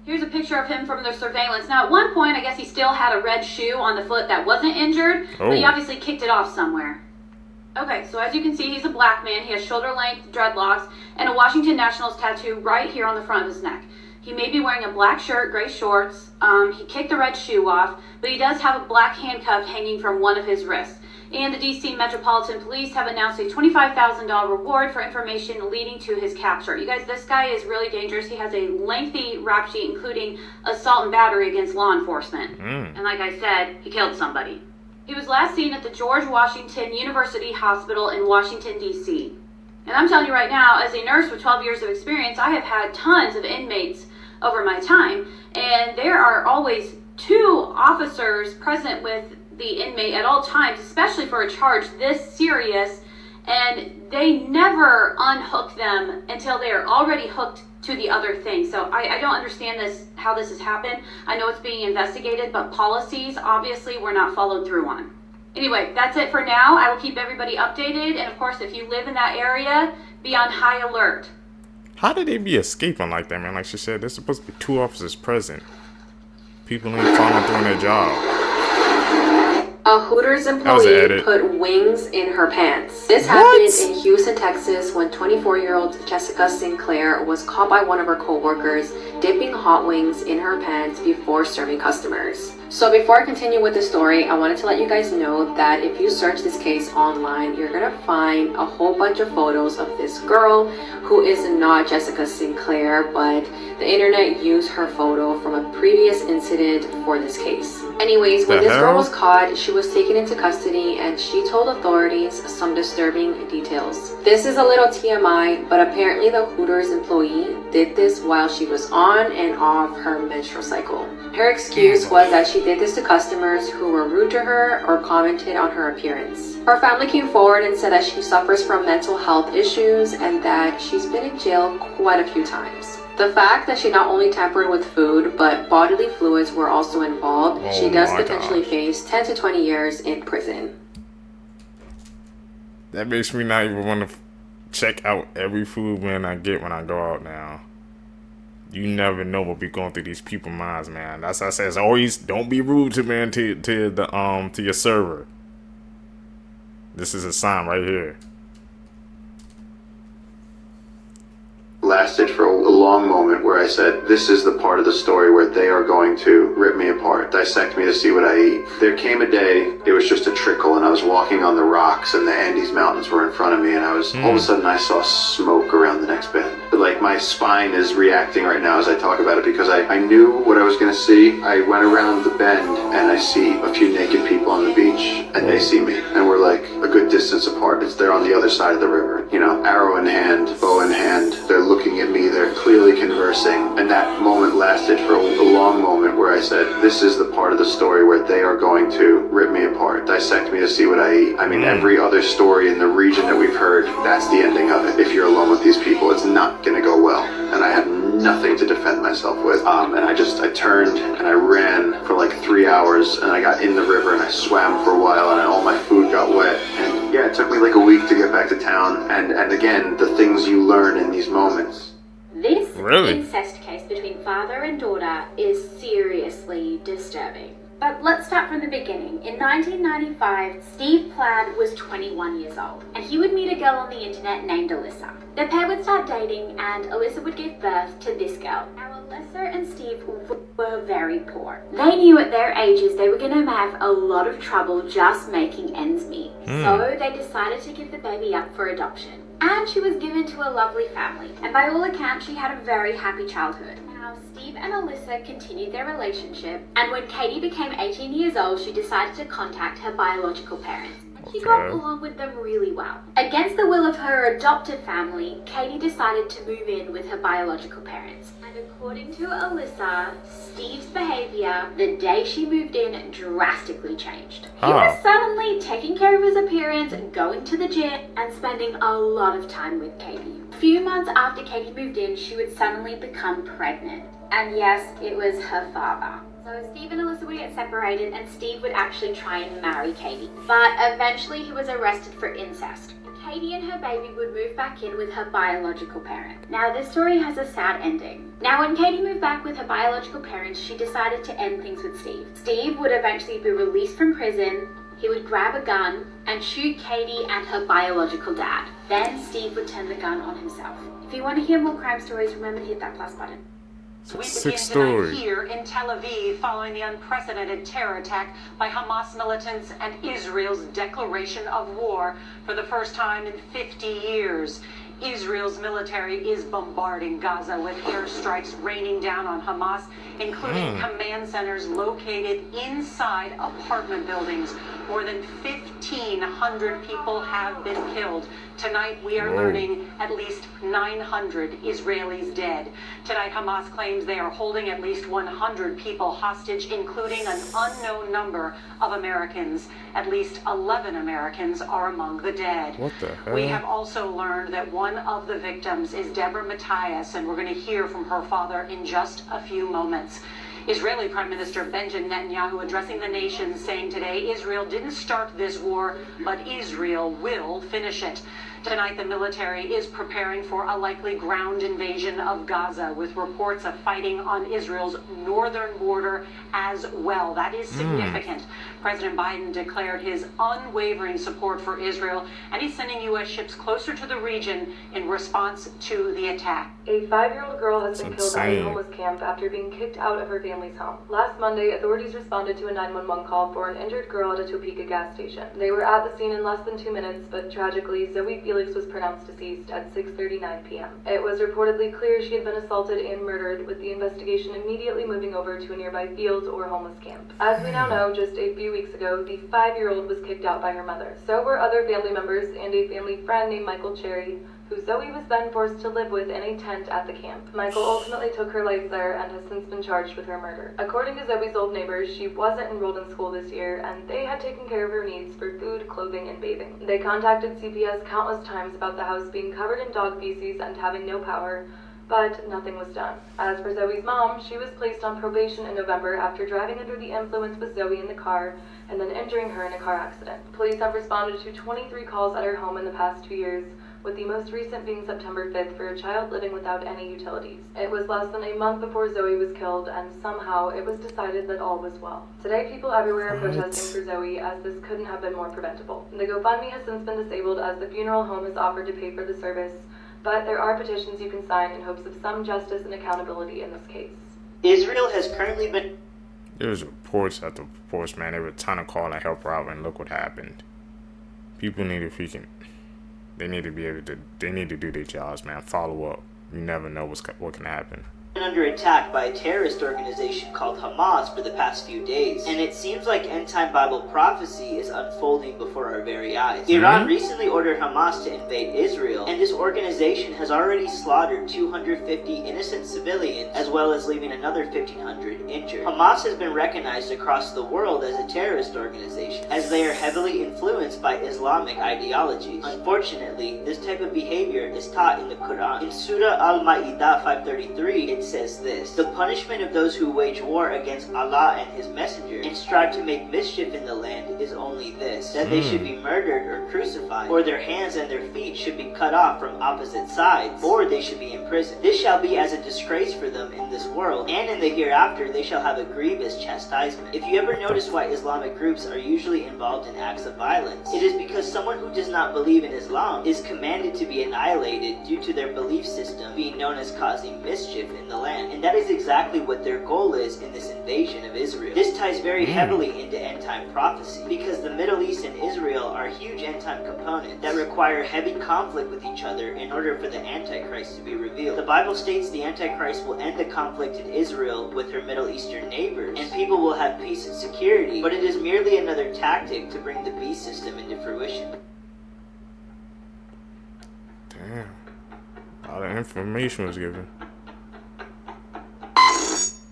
Here's a picture of him from the surveillance. Now, at one point, I guess he still had a red shoe on the foot that wasn't injured, but he obviously kicked it off somewhere. Okay, so as you can see, he's a black man. He has shoulder-length dreadlocks and a Washington Nationals tattoo right here on the front of his neck. He may be wearing a black shirt, gray shorts. He kicked the red shoe off, but he does have a black handcuff hanging from one of his wrists. And the DC Metropolitan Police have announced a $25,000 reward for information leading to his capture. You guys, this guy is really dangerous. He has a lengthy rap sheet, including assault and battery against law enforcement. And like I said, he killed somebody. He was last seen at the George Washington University Hospital in Washington, D.C. And I'm telling you right now, as a nurse with 12 years of experience, I have had tons of inmates over my time, and there are always 2 officers present with the inmate at all times, especially for a charge this serious, and they never unhook them until they are already hooked to the other thing. So I don't understand how this has happened. I know it's being investigated, but policies obviously were not followed through on. Anyway, that's it for now. I will keep everybody updated, and of course, if you live in that area, be on high alert. How did they be escaping like that, man? Like she said, there's supposed to be 2 officers present. People ain't following through on their job. A Hooters employee put wings in her pants. This happened in Houston, Texas, when 24-year-old Jessica Sinclair was caught by one of her co-workers dipping hot wings in her pants before serving customers. So before I continue with the story, I wanted to let you guys know that if you search this case online, you're gonna find a whole bunch of photos of this girl who is not Jessica Sinclair, but the internet used her photo from a previous incident for this case. Anyways, when this girl was caught, she was taken into custody and she told authorities some disturbing details. This is a little TMI, but apparently the Hooters employee did this while she was on and off her menstrual cycle. Her excuse was that she did this to customers who were rude to her or commented on her appearance. Her family came forward and said that she suffers from mental health issues and that she's been in jail quite a few times. The fact that she not only tampered with food, but bodily fluids were also involved, she does potentially face 10 to 20 years in prison. That makes me not even want to check out every food man I get when I go out now. You never know what be going through these people's minds, man. That's why I say, as always, don't be rude to man to your server. This is a sign right here. Lasted for a long moment where I said, this is the part of the story where they are going to rip me apart, dissect me to see what I eat. There came a day, it was just a trickle, and I was walking on the rocks, and the Andes Mountains were in front of me, and I was, all of a sudden I saw smoke around the next bend. Like, my spine is reacting right now as I talk about it, because I knew what I was going to see. I went around the bend, and I see a few naked people on the beach, and they see me, and we're like a good distance apart. They're on the other side of the river, you know, arrow in hand, bow in hand. They're looking at me, they're clearly conversing, and that moment lasted for a long moment where I said, this is the part of the story where they are going to rip me apart, dissect me to see what I eat. I mean, every other story in the region that we've heard, that's the ending of it. If you're alone with these people, it's not gonna go well. And I had nothing to defend myself with. And I turned and I ran for like 3 hours, and I got in the river and I swam for a while, and all my food got wet. And yeah, it took me like a week to get back to town. And again, the things you learn in these moments. This incest case between father and daughter is seriously disturbing. But let's start from the beginning. In 1995, Steve Plaid was 21 years old, and he would meet a girl on the internet named Alyssa. The pair would start dating, and Alyssa would give birth to this girl. Now, Alyssa and Steve were very poor. They knew at their ages they were going to have a lot of trouble just making ends meet. So they decided to give the baby up for adoption. and she was given to a lovely family. And by all accounts, she had a very happy childhood. Now, Steve and Alyssa continued their relationship, and when Katie became 18 years old, she decided to contact her biological parents. She got along with them really well. Against the will of her adopted family, Katie decided to move in with her biological parents. And according to Alyssa, Steve's behavior the day she moved in drastically changed. He was suddenly taking care of his appearance, going to the gym, and spending a lot of time with Katie. A few months after Katie moved in, she would suddenly become pregnant. And yes, it was her father. So Steve and Alyssa would get separated, and Steve would actually try and marry Katie. But eventually he was arrested for incest. Katie and her baby would move back in with her biological parent. Now this story has a sad ending. Now when Katie moved back with her biological parents, she decided to end things with Steve. Steve would eventually be released from prison. He would grab a gun and shoot Katie and her biological dad. Then Steve would turn the gun on himself. If you want to hear more crime stories, remember to hit that plus button. We begin tonight here in Tel Aviv following the unprecedented terror attack by Hamas militants and Israel's declaration of war for the first time in 50 years. Israel's military is bombarding Gaza with airstrikes raining down on Hamas, including command centers located inside apartment buildings. More than 1,500 people have been killed. Tonight we are learning at least 900 Israelis dead. Tonight Hamas claims they are holding at least 100 people hostage, including an unknown number of Americans. At least 11 Americans are among the dead. What the hell? We have also learned that one of the victims is Deborah Matthias, and we're going to hear from her father in just a few moments. Israeli Prime Minister Benjamin Netanyahu addressing the nation, saying today Israel didn't start this war, but Israel will finish it. Tonight, the military is preparing for a likely ground invasion of Gaza, with reports of fighting on Israel's northern border as well. That is significant. President Biden declared his unwavering support for Israel, and he's sending U.S. ships closer to the region in response to the attack. A 5-year-old girl has been killed at a homeless camp after being kicked out of her family's home. Last Monday, authorities responded to a 911 call for an injured girl at a Topeka gas station. They were at the scene in less than 2 minutes, but tragically, Zoe Felix was pronounced deceased at 6:39 p.m. It was reportedly clear she had been assaulted and murdered, with the investigation immediately moving over to a nearby field or homeless camp. As we now know, just a few weeks ago, the 5-year-old was kicked out by her mother. So were other family members and a family friend named Michael Cherry, who Zoe was then forced to live with in a tent at the camp. Michael ultimately took her life there and has since been charged with her murder. According to Zoe's old neighbors, she wasn't enrolled in school this year, and they had taken care of her needs for food, clothing, and bathing. They contacted CPS countless times about the house being covered in dog feces and having no power, but nothing was done. As for Zoe's mom, she was placed on probation in November after driving under the influence with Zoe in the car and then injuring her in a car accident. Police have responded to 23 calls at her home in the past 2 years, with the most recent being September 5th for a child living without any utilities. It was less than a month before Zoe was killed, and somehow it was decided that all was well. Today, people everywhere are protesting for Zoe, as this couldn't have been more preventable. The GoFundMe has since been disabled, as the funeral home has offered to pay for the service, but there are petitions you can sign in hopes of some justice and accountability in this case. Israel has currently been... There was reports after reports, man. They were trying to call and help her out, and look what happened. People need to freaking... They need to be able to. They need to do their jobs, man. Follow up. You never know what can happen. Under attack by a terrorist organization called Hamas for the past few days, and it seems like end-time Bible prophecy is unfolding before our very eyes. Iran recently ordered Hamas to invade Israel, and this organization has already slaughtered 250 innocent civilians, as well as leaving another 1,500 injured. Hamas has been recognized across the world as a terrorist organization, as they are heavily influenced by Islamic ideologies. Unfortunately, this type of behavior is taught in the Quran. In Surah Al-Ma'idah 533, it says this: "The punishment of those who wage war against Allah and His Messenger and strive to make mischief in the land is only this, that they should be murdered or crucified, or their hands and their feet should be cut off from opposite sides, or they should be imprisoned. This shall be as a disgrace for them in this world, and in the hereafter they shall have a grievous chastisement." If you ever notice why Islamic groups are usually involved in acts of violence, it is because someone who does not believe in Islam is commanded to be annihilated due to their belief system being known as causing mischief in the land. And that is exactly what their goal is in this invasion of Israel. This ties very heavily into end-time prophecy, because the Middle East and Israel are huge end-time components that require heavy conflict with each other in order for the Antichrist to be revealed. The Bible states the Antichrist will end the conflict in Israel with her Middle Eastern neighbors, and people will have peace and security, but it is merely another tactic to bring the beast system into fruition. Damn. A lot of information was given.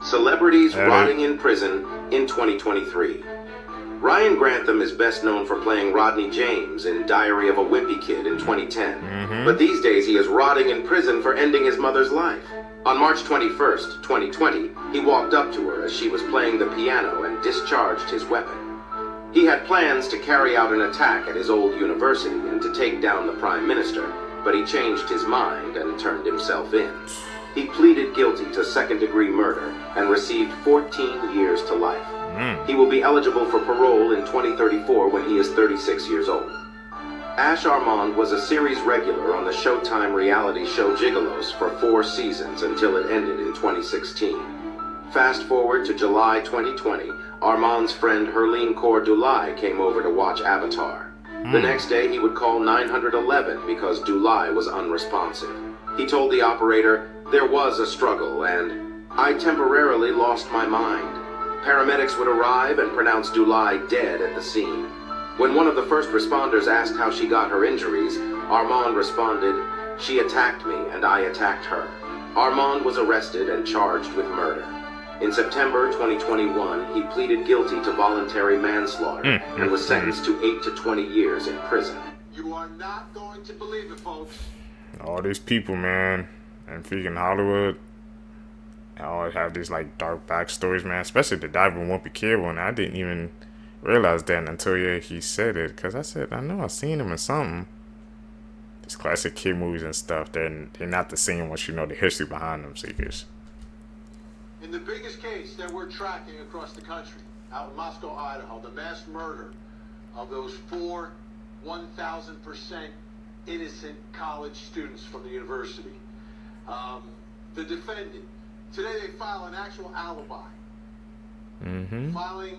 Celebrities rotting in prison in 2023. Ryan Grantham is best known for playing Rodney James in Diary of a Wimpy Kid in 2010. But these days he is rotting in prison for ending his mother's life. On March 21st, 2020, he walked up to her as she was playing the piano and discharged his weapon. He had plans to carry out an attack at his old university and to take down the Prime Minister, but he changed his mind and turned himself in. He pleaded guilty to second-degree murder and received 14 years to life. He will be eligible for parole in 2034 when he is 36 years old. Ash Armand was a series regular on the Showtime reality show Gigolos for 4 seasons until it ended in 2016. Fast forward to July 2020, Armand's friend Herline Coeur-Dulai came over to watch Avatar. The next day he would call 911 because Dulai was unresponsive. He told the operator, "There was a struggle and I temporarily lost my mind." Paramedics would arrive and pronounce Dulai dead at the scene. When one of the first responders asked how she got her injuries, Armand responded, "She attacked me and I attacked her." Armand was arrested and charged with murder. In September 2021, he pleaded guilty to voluntary manslaughter and was sentenced to 8 to 20 years in prison. You are not going to believe it, folks. All these people, man, in freaking Hollywood, I always have these like dark backstories, man. Especially the Diver Wimpy Kid one. I didn't even realize that until he said it, because I said I know I've seen him in something. These classic kid movies and stuff. They're not the same once you know the history behind them. Seekers. In the biggest case that we're tracking across the country, out in Moscow, Idaho, the mass murder of those 4 1,000% innocent college students from the university. The defendant, today they file an actual alibi, filing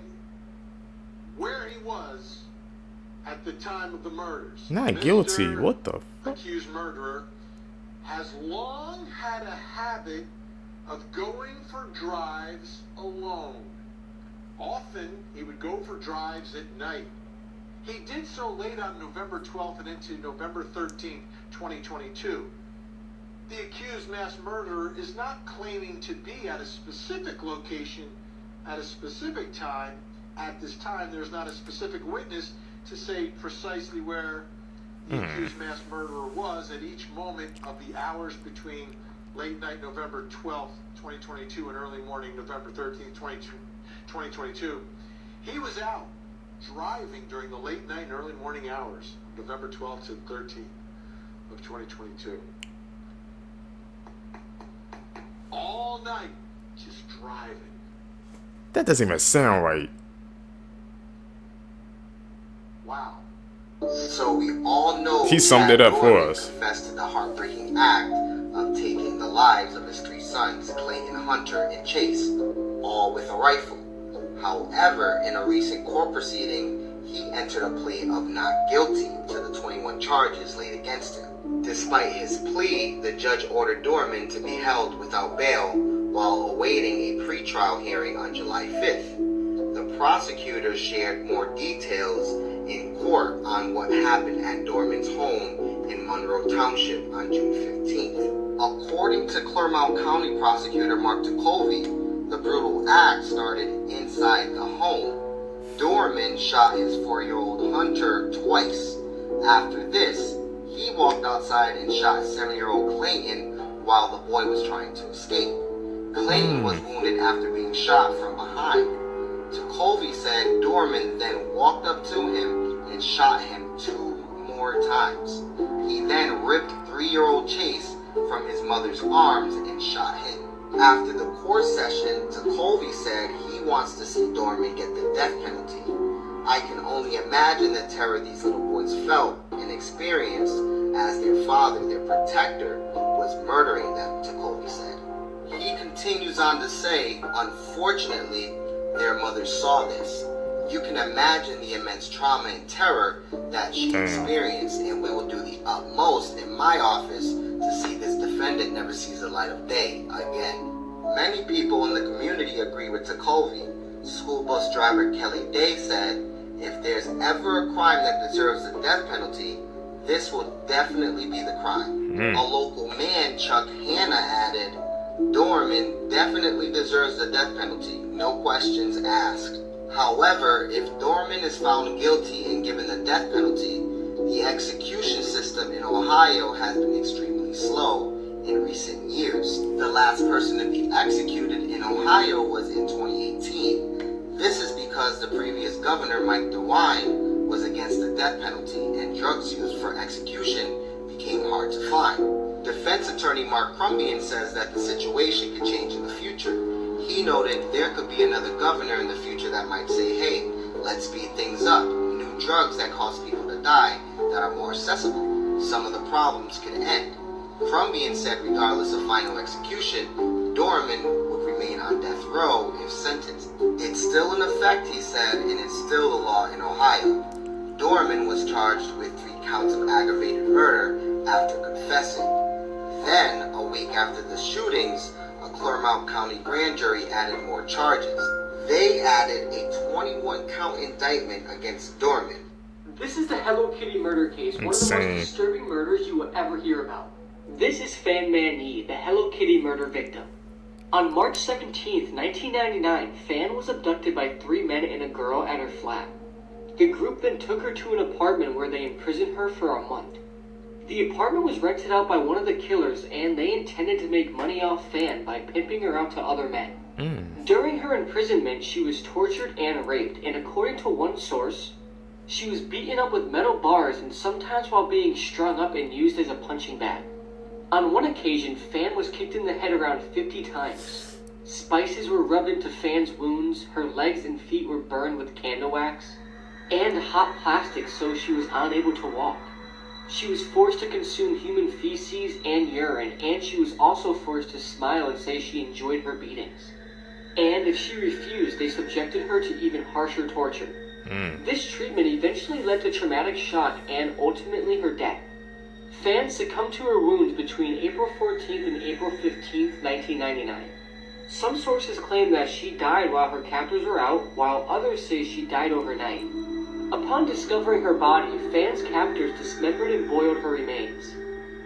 where he was at the time of the murders. Not guilty. What the accused murderer has long had a habit of going for drives alone. Often he would go for drives at night. He did so late on November 12th and into November 13th, 2022. The accused mass murderer is not claiming to be at a specific location at a specific time. At this time, there's not a specific witness to say precisely where the accused mass murderer was at each moment of the hours between late night November 12th, 2022 and early morning November 13th, 2022. He was out driving during the late night and early morning hours, November 12th to 13th of 2022. All night, just driving. That doesn't even sound right. Wow. So we all know he summed it up for us. Confessed to the heartbreaking act of taking the lives of his 3 sons, Clayton, Hunter, and Chase, all with a rifle. However, in a recent court proceeding, he entered a plea of not guilty to the 21 charges laid against him. Despite his plea, the judge ordered Dorman to be held without bail while awaiting a pretrial hearing on July 5th. The prosecutor shared more details in court on what happened at Dorman's home in Monroe Township on June 15th. According to Clermont County Prosecutor Mark Ticovey, the brutal act started inside the home. Dorman shot his 4-year-old Hunter twice. After this, he walked outside and shot 7-year-old Clayton while the boy was trying to escape. Clayton was wounded after being shot from behind. Ticovey said Dorman then walked up to him and shot him 2 more times. He then ripped 3-year-old Chase from his mother's arms and shot him. After the court session, Ticovey said he wants to see Dorman get the death penalty. I can only imagine the terror these little boys felt and experienced as their father, their protector, was murdering them, Ticovey said. He continues on to say, unfortunately, their mother saw this. You can imagine the immense trauma and terror that she experienced, and we will do the utmost in my office to see this defendant never sees the light of day again. Many people in the community agree with Takovi. School bus driver Kelly Day said, if there's ever a crime that deserves the death penalty, this will definitely be the crime. A local man, Chuck Hanna, added, Dorman definitely deserves the death penalty, no questions asked. However, if Dorman is found guilty and given the death penalty, the execution system in Ohio has been extremely slow in recent years. The last person to be executed in Ohio was in 2018. This is because the previous governor, Mike DeWine, was against the death penalty, and drugs used for execution became hard to find. Defense attorney Mark Crumbian says that the situation could change in the future. He noted there could be another governor in the future that might say, hey, let's speed things up. New drugs that cause people to die that are more accessible. Some of the problems could end. Crumbian said regardless of final execution, Dorman would remain on death row if sentenced. It's still in effect, he said, and it's still the law in Ohio. Dorman was charged with 3 counts of aggravated murder after confessing. Then, a week after the shootings, a Clermont County grand jury added more charges. They added a 21-count indictment against Dorman. This is the Hello Kitty murder case, one of the most disturbing murders you will ever hear about. This is Fan Man Yi, the Hello Kitty murder victim. On March 17th, 1999, Fan was abducted by 3 men and a girl at her flat. The group then took her to an apartment where they imprisoned her for a month. The apartment was rented out by one of the killers, and they intended to make money off Fan by pimping her out to other men. During her imprisonment, she was tortured and raped, and according to one source, she was beaten up with metal bars and sometimes while being strung up and used as a punching bag. On one occasion, Fan was kicked in the head around 50 times. Spices were rubbed into Fan's wounds, her legs and feet were burned with candle wax, and hot plastic so she was unable to walk. She was forced to consume human feces and urine, and she was also forced to smile and say she enjoyed her beatings. And if she refused, they subjected her to even harsher torture. This treatment eventually led to traumatic shock and ultimately her death. Fan succumbed to her wounds between April 14th and April 15th, 1999. Some sources claim that she died while her captors were out, while others say she died overnight. Upon discovering her body, Fan's captors dismembered and boiled her remains.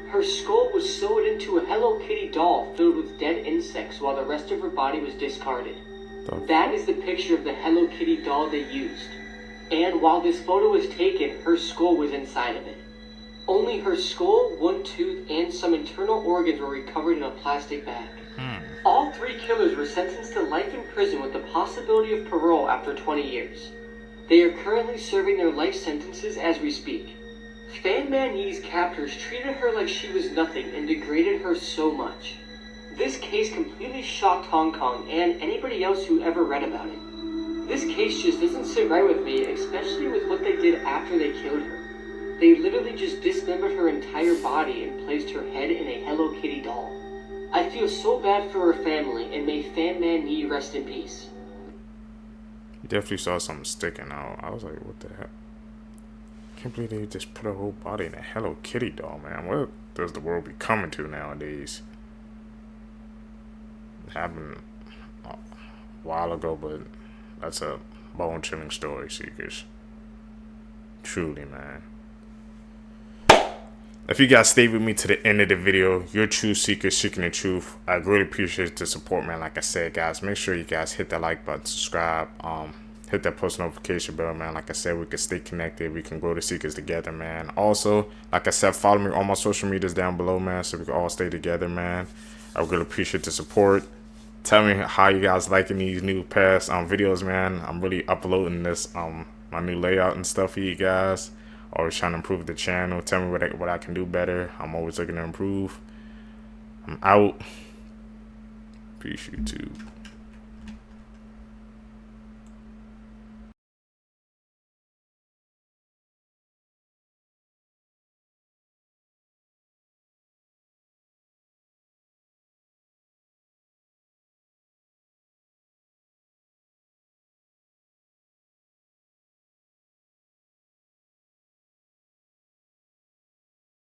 Her skull was sewed into a Hello Kitty doll filled with dead insects while the rest of her body was discarded. That is the picture of the Hello Kitty doll they used. And while this photo was taken, her skull was inside of it. Only her skull, one tooth, and some internal organs were recovered in a plastic bag. All 3 killers were sentenced to life in prison with the possibility of parole after 20 years. They are currently serving their life sentences as we speak. Fan Man Yi's captors treated her like she was nothing and degraded her so much. This case completely shocked Hong Kong and anybody else who ever read about it. This case just doesn't sit right with me, especially with what they did after they killed her. They literally just dismembered her entire body and placed her head in a Hello Kitty doll. I feel so bad for her family, and may Fan Man Yi rest in peace. Definitely saw something sticking out. I was like, what the heck? Can't believe they just put her whole body in a Hello Kitty doll, man. What does the world be coming to nowadays? It happened a while ago, but that's a bone-chilling story, Seekers. Truly, man. If you guys stayed with me to the end of the video, you're true seekers seeking the truth. I really appreciate the support, man. Like I said, guys, make sure you guys hit that like button, subscribe, hit that post notification bell, man. Like I said, we can stay connected. We can grow the seekers together, man. Also, like I said, follow me on my social medias down below, man, so we can all stay together, man. I really appreciate the support. Tell me how you guys liking these new past videos, man. I'm really uploading this my new layout and stuff for you guys. Always trying to improve the channel. Tell me what I can do better. I'm always looking to improve. I'm out. Peace, YouTube.